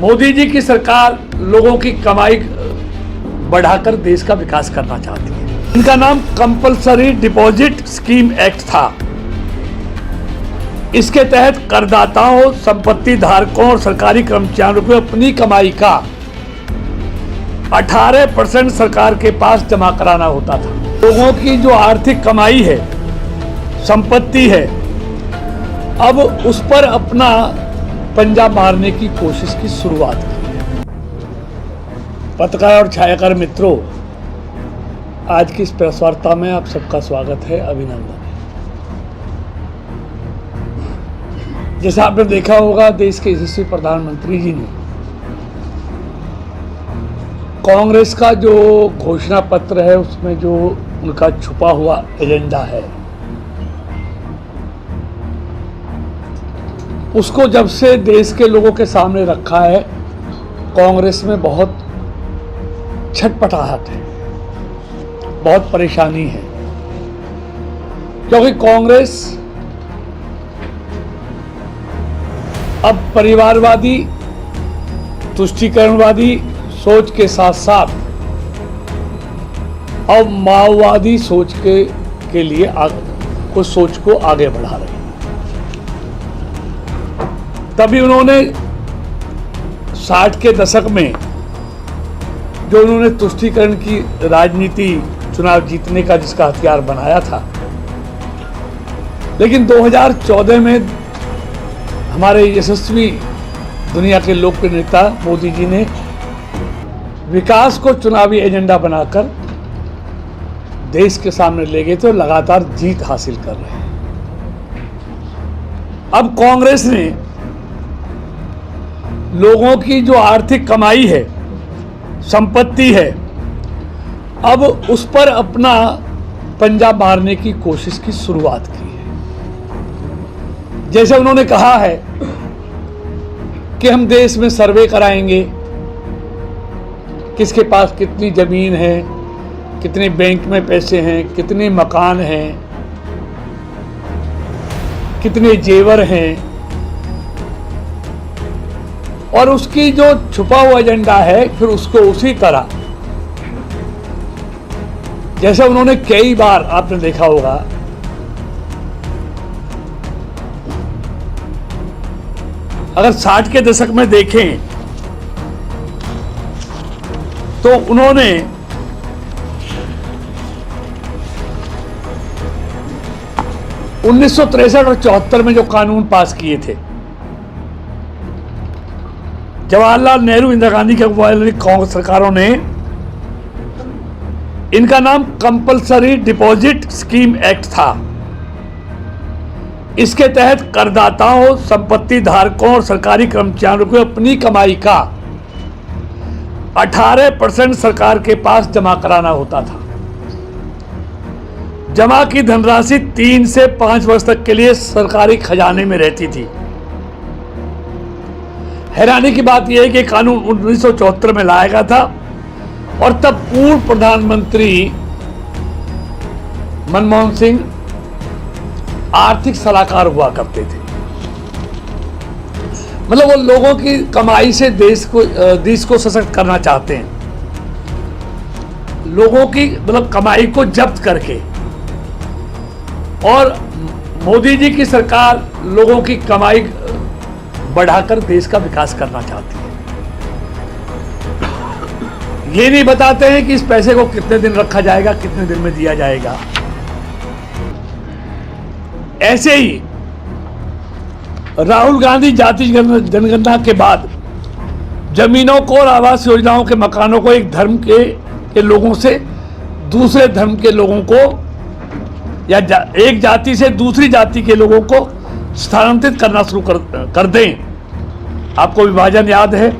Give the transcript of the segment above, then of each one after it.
मोदी जी की सरकार लोगों की कमाई बढ़ाकर देश का विकास करना चाहती है। इनका नाम कंपल्सरी डिपॉजिट स्कीम एक्ट था। इसके तहत करदाताओं, संपत्ति धारकों और सरकारी कर्मचारियों को अपनी कमाई का 18% सरकार के पास जमा कराना होता था। लोगों की जो आर्थिक कमाई है, संपत्ति है, अब उस पर अपना पंजा मारने की कोशिश की शुरुआत की है। पत्रकार और छायाकार मित्रों, आज की इस प्रेस वार्ता में आप सबका स्वागत है, अभिनंदन है। जैसा आपने देखा होगा, देश के यशस्वी प्रधानमंत्री जी ने कांग्रेस का जो घोषणा पत्र है, उसमें जो उनका छुपा हुआ एजेंडा है, उसको जब से देश के लोगों के सामने रखा है, कांग्रेस में बहुत छटपटाहट है, बहुत परेशानी है। क्योंकि कांग्रेस अब परिवारवादी, तुष्टीकरणवादी सोच के साथ साथ अब माओवादी सोच के लिए कुछ सोच को आगे बढ़ा रही है। तभी उन्होंने 60 के दशक में जो उन्होंने तुष्टीकरण की राजनीति, चुनाव जीतने का जिसका हथियार बनाया था, लेकिन 2014 में हमारे यशस्वी दुनिया के लोकप्रिय नेता मोदी जी ने विकास को चुनावी एजेंडा बनाकर देश के सामने ले गए, तो लगातार जीत हासिल कर रहे हैं। अब कांग्रेस ने लोगों की जो आर्थिक कमाई है, संपत्ति है, अब उस पर अपना पंजा मारने की कोशिश की शुरुआत की है। जैसे उन्होंने कहा है कि हम देश में सर्वे कराएंगे, किसके पास कितनी जमीन है, कितने बैंक में पैसे हैं, कितने मकान हैं, कितने जेवर हैं, और उसकी जो छुपा हुआ एजेंडा है, फिर उसको उसी तरह, जैसे उन्होंने कई बार आपने देखा होगा, अगर 60 के दशक में देखें तो उन्होंने उन्नीस सौ 63 और 74 में जो कानून पास किए थे, जवाहरलाल नेहरू, इंदिरा गांधी की अगुवाई वाली कांग्रेस सरकारों ने, इनका नाम कंपल्सरी डिपॉजिट स्कीम एक्ट था। इसके तहत करदाताओं, संपत्ति धारकों और सरकारी कर्मचारियों को अपनी कमाई का 18% सरकार के पास जमा कराना होता था। जमा की धनराशि 3 से 5 वर्ष तक के लिए सरकारी खजाने में रहती थी। हैरानी की बात यह है कि कानून 1974 में लाया गया था और तब पूर्व प्रधानमंत्री मनमोहन सिंह आर्थिक सलाहकार हुआ करते थे। मतलब वो लोगों की कमाई से देश को सशक्त करना चाहते हैं। लोगों की मतलब कमाई को जब्त करके, और मोदी जी की सरकार लोगों की कमाई बढ़ाकर देश का विकास करना चाहती है। ये नहीं बताते हैं कि इस पैसे को कितने दिन रखा जाएगा, कितने दिन में दिया जाएगा। ऐसे ही राहुल गांधी जाति जनगणना के बाद जमीनों को और आवास योजनाओं के मकानों को एक धर्म के लोगों से दूसरे धर्म के लोगों को, या एक जाति से दूसरी जाति के लोगों को स्थानांतरित करना शुरू कर दें। आपको विभाजन याद है,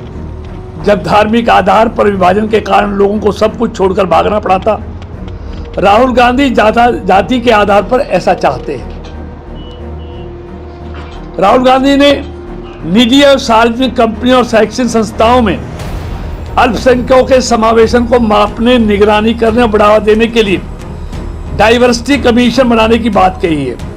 जब धार्मिक आधार पर विभाजन के कारण लोगों को सब कुछ छोड़कर भागना पड़ा था। राहुल गांधी जाति के आधार पर ऐसा चाहते हैं। राहुल गांधी ने निजी और सार्वजनिक कंपनियों और शैक्षणिक संस्थाओं में अल्पसंख्यकों के समावेशन को मापने, निगरानी करने और बढ़ावा देने के लिए डाइवर्सिटी कमीशन बनाने की बात कही है।